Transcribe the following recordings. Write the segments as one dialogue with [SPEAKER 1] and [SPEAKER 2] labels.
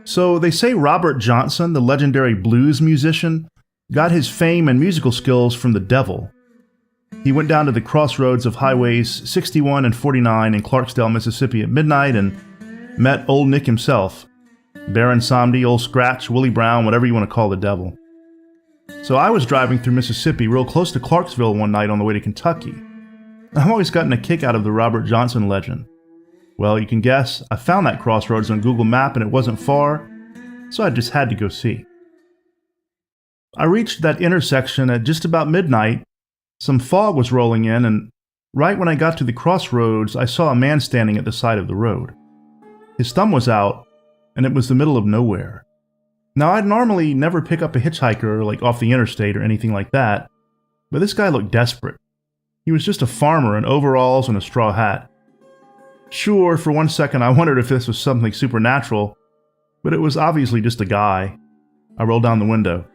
[SPEAKER 1] So they say Robert Johnson, the legendary blues musician, got his fame and musical skills from the devil. He went down to the crossroads of highways 61 and 49 in Clarksdale, Mississippi at midnight and met Old Nick himself. Baron Samedi, Old Scratch, Willie Brown, whatever you want to call the devil. So I was driving through Mississippi real close to Clarksville one night on the way to Kentucky. I've always gotten a kick out of the Robert Johnson legend. Well, you can guess, I found that crossroads on Google Map and it wasn't far, so I just had to go see. I reached that intersection at just about midnight. Some fog was rolling in, and right when I got to the crossroads, I saw a man standing at the side of the road. His thumb was out, and it was the middle of nowhere. Now, I'd normally never pick up a hitchhiker like off the interstate or anything like that, but this guy looked desperate. He was just a farmer in overalls and a straw hat. Sure, for one second I wondered if this was something supernatural, but it was obviously just a guy. I rolled down the window.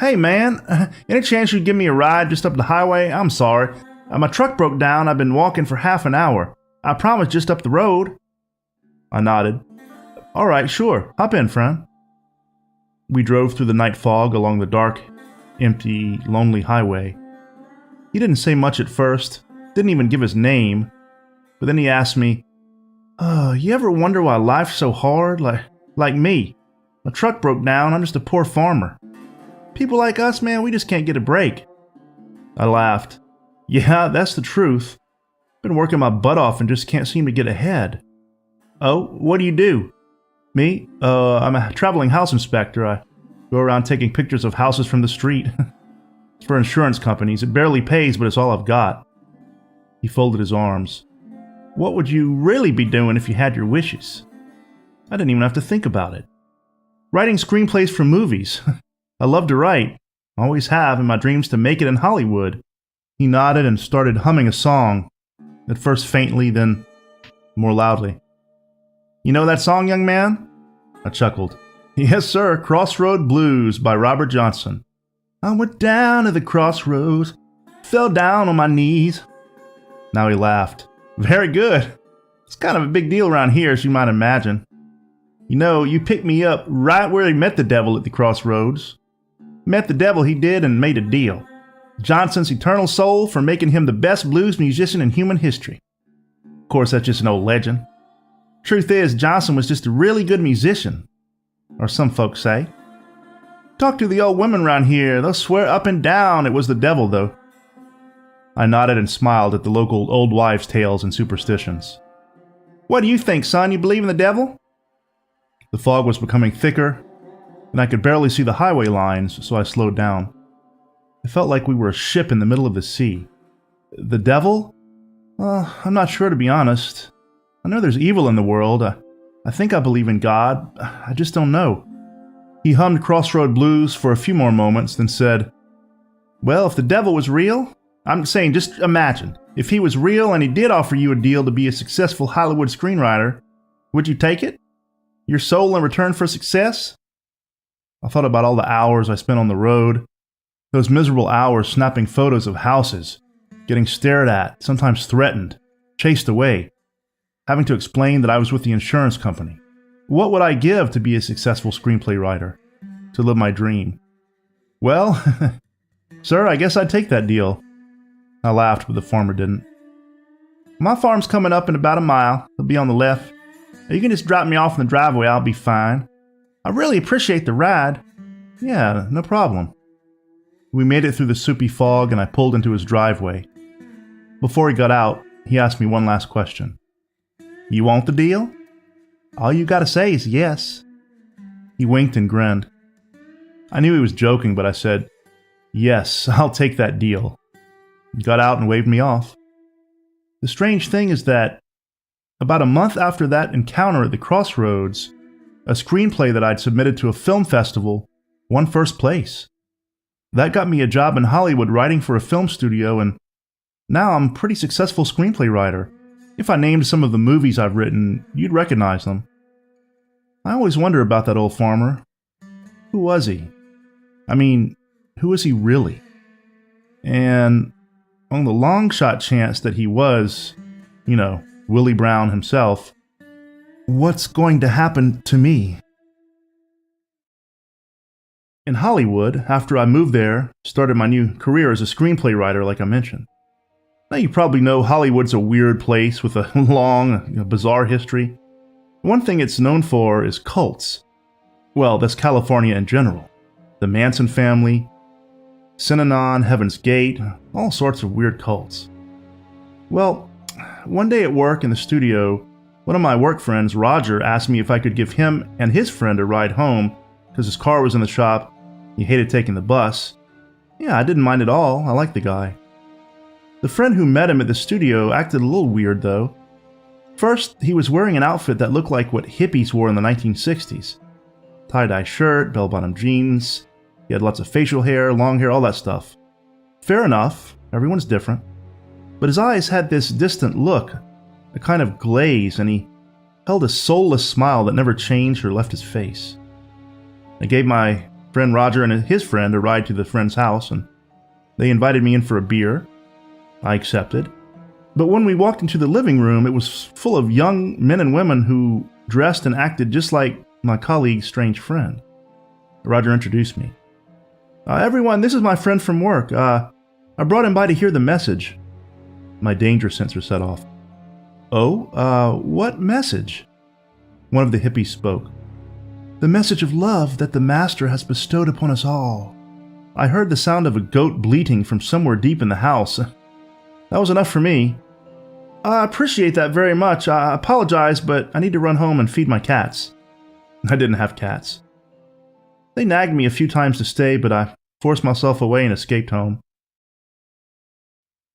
[SPEAKER 1] "Hey man, any chance you'd give me a ride just up the highway? I'm sorry. My truck broke down. I've been walking for half an hour. I promise just up the road." I nodded. "All right, sure. Hop in, friend." We drove through the night fog along the dark, empty, lonely highway. He didn't say much at first, didn't even give his name, but then he asked me, "You ever wonder why life's so hard? Like me. My truck broke down. I'm just a poor farmer. People like us, man, we just can't get a break." I laughed. "Yeah, that's the truth. Been working my butt off and just can't seem to get ahead." "Oh, what do you do?" "Me? I'm a traveling house inspector. I go around taking pictures of houses from the street. It's for insurance companies. It barely pays, but it's all I've got." He folded his arms. "What would you really be doing if you had your wishes?" I didn't even have to think about it. "Writing screenplays for movies. I love to write. Always have, in my dreams to make it in Hollywood." He nodded and started humming a song, at first faintly, then more loudly. "You know that song, young man?" I chuckled. "Yes, sir. Crossroad Blues by Robert Johnson. I went down to the crossroads, fell down on my knees." Now he laughed. "Very good. It's kind of a big deal around here, as you might imagine. You know, you picked me up right where he met the devil at the crossroads. Met the devil, he did, and made a deal. Johnson's eternal soul for making him the best blues musician in human history. Of course, that's just an old legend. Truth is, Johnson was just a really good musician, or some folks say. Talk to the old women around here, they'll swear up and down it was the devil, though." I nodded and smiled at the local old wives' tales and superstitions. "What do you think, son? You believe in the devil?" The fog was becoming thicker, and I could barely see the highway lines, so I slowed down. It felt like we were a ship in the middle of the sea. "The devil? I'm not sure, to be honest. I know there's evil in the world. I think I believe in God. I just don't know." He hummed Crossroad Blues for a few more moments, then said, "Well, if the devil was real, I'm saying just imagine, if he was real and he did offer you a deal to be a successful Hollywood screenwriter, would you take it? Your soul in return for success?" I thought about all the hours I spent on the road, those miserable hours snapping photos of houses, getting stared at, sometimes threatened, chased away, having to explain that I was with the insurance company. What would I give to be a successful screenplay writer, to live my dream? "Well, sir, I guess I'd take that deal." I laughed, but the farmer didn't. "My farm's coming up in about a mile. It'll be on the left. You can just drop me off in the driveway. I'll be fine. I really appreciate the ride." "Yeah, no problem." We made it through the soupy fog, and I pulled into his driveway. Before he got out, he asked me one last question. "You want the deal? All you gotta say is yes." He winked and grinned. I knew he was joking, but I said, "Yes, I'll take that deal." He got out and waved me off. The strange thing is that about a month after that encounter at the crossroads, a screenplay that I'd submitted to a film festival won first place. That got me a job in Hollywood writing for a film studio, and now I'm a pretty successful screenplay writer. If I named some of the movies I've written, you'd recognize them. I always wonder about that old farmer. Who was he? I mean, who was he really? And on the long shot chance that he was, Willie Brown himself, what's going to happen to me? in Hollywood, after I moved there, started my new career as a screenplay writer like I mentioned. Now you probably know Hollywood's a weird place with a long, bizarre history. One thing it's known for is cults. Well, that's California in general. The Manson family, Synanon, Heaven's Gate, all sorts of weird cults. Well, one day at work in the studio, one of my work friends, Roger, asked me if I could give him and his friend a ride home because his car was in the shop. He hated taking the bus. Yeah, I didn't mind at all. I liked the guy. The friend who met him at the studio acted a little weird, though. First, he was wearing an outfit that looked like what hippies wore in the 1960s. Tie-dye shirt, bell-bottom jeans. He had lots of facial hair, long hair, all that stuff. Fair enough. Everyone's different. But his eyes had this distant look, a kind of glaze, and he held a soulless smile that never changed or left his face. I gave my friend Roger and his friend a ride to the friend's house, and they invited me in for a beer. I accepted. But when we walked into the living room, it was full of young men and women who dressed and acted just like my colleague's strange friend. Roger introduced me. Everyone, this is my friend from work. I brought him by to hear the message. My danger sensor set off. Oh, what message? One of the hippies spoke. The message of love that the Master has bestowed upon us all. I heard the sound of a goat bleating from somewhere deep in the house. That was enough for me. I appreciate that very much. I apologize, but I need to run home and feed my cats. I didn't have cats. They nagged me a few times to stay, but I forced myself away and escaped home.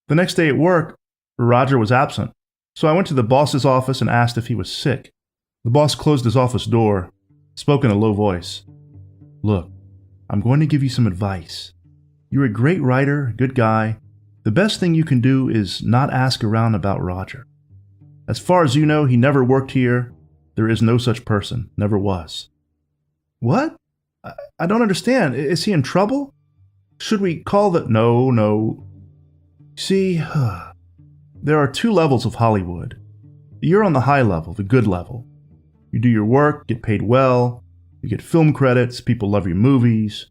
[SPEAKER 1] The next day at work, Roger was absent, so I went to the boss's office and asked if he was sick. The boss closed his office door, spoke in a low voice. Look, I'm going to give you some advice. You're a great writer, good guy. The best thing you can do is not ask around about Roger. As far as you know, he never worked here. There is no such person. Never was. What? I don't understand. Is he in trouble? Should we call the... No. See, there are two levels of Hollywood. You're on the high level, the good level. You do your work, get paid well, you get film credits, people love your movies.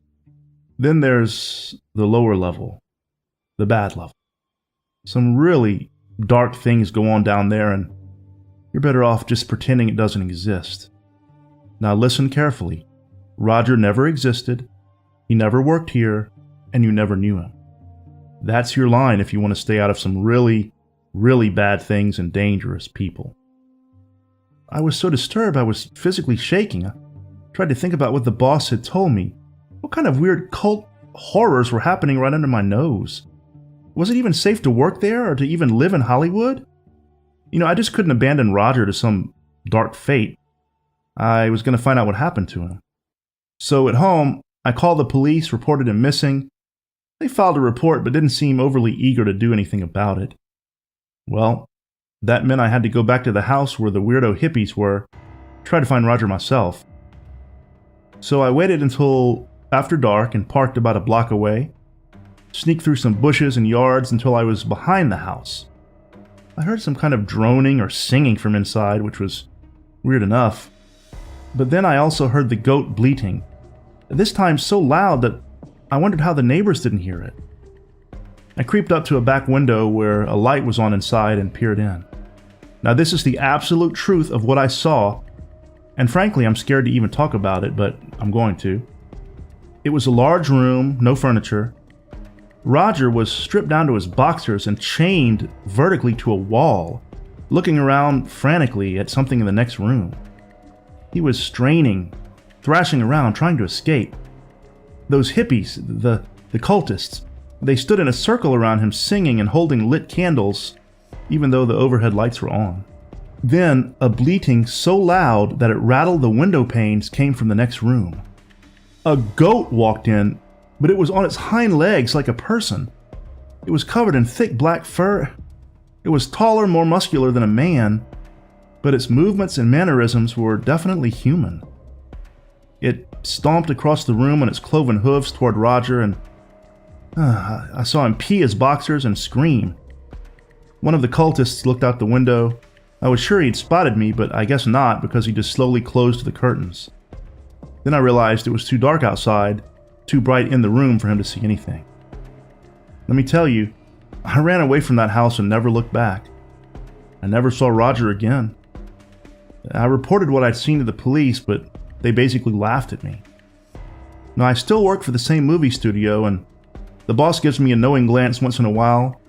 [SPEAKER 1] Then there's the lower level, the bad level. Some really dark things go on down there, and you're better off just pretending it doesn't exist. Now listen carefully. Roger never existed, he never worked here, and you never knew him. That's your line if you want to stay out of some really, really bad things and dangerous people. I was so disturbed I was physically shaking. I tried to think about what the boss had told me. What kind of weird cult horrors were happening right under my nose? Was it even safe to work there or to even live in Hollywood? I just couldn't abandon Roger to some dark fate. I was going to find out what happened to him. So at home, I called the police, reported him missing. They filed a report but didn't seem overly eager to do anything about it. Well, that meant I had to go back to the house where the weirdo hippies were, try to find Roger myself. So I waited until after dark and parked about a block away, sneaked through some bushes and yards until I was behind the house. I heard some kind of droning or singing from inside, which was weird enough. But then I also heard the goat bleating, this time so loud that I wondered how the neighbors didn't hear it. I creeped up to a back window where a light was on inside and peered in. Now this is the absolute truth of what I saw, and frankly I'm scared to even talk about it, but I'm going to. It was a large room, no furniture. Roger was stripped down to his boxers and chained vertically to a wall, looking around frantically at something in the next room. He was straining, thrashing around, trying to escape. Those hippies, the cultists, they stood in a circle around him singing and holding lit candles, even though the overhead lights were on. Then, a bleating so loud that it rattled the window panes came from the next room. A goat walked in, but it was on its hind legs like a person. It was covered in thick black fur. It was taller, more muscular than a man, but its movements and mannerisms were definitely human. It stomped across the room on its cloven hooves toward Roger, and I saw him pee his boxers and scream. One of the cultists looked out the window. I was sure he'd spotted me, but I guess not, because he just slowly closed the curtains. Then I realized it was too dark outside, too bright in the room for him to see anything. Let me tell you, I ran away from that house and never looked back. I never saw Roger again. I reported what I'd seen to the police, but they basically laughed at me. Now, I still work for the same movie studio, and the boss gives me a knowing glance once in a while,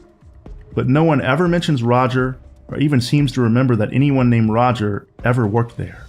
[SPEAKER 1] but no one ever mentions Roger or even seems to remember that anyone named Roger ever worked there.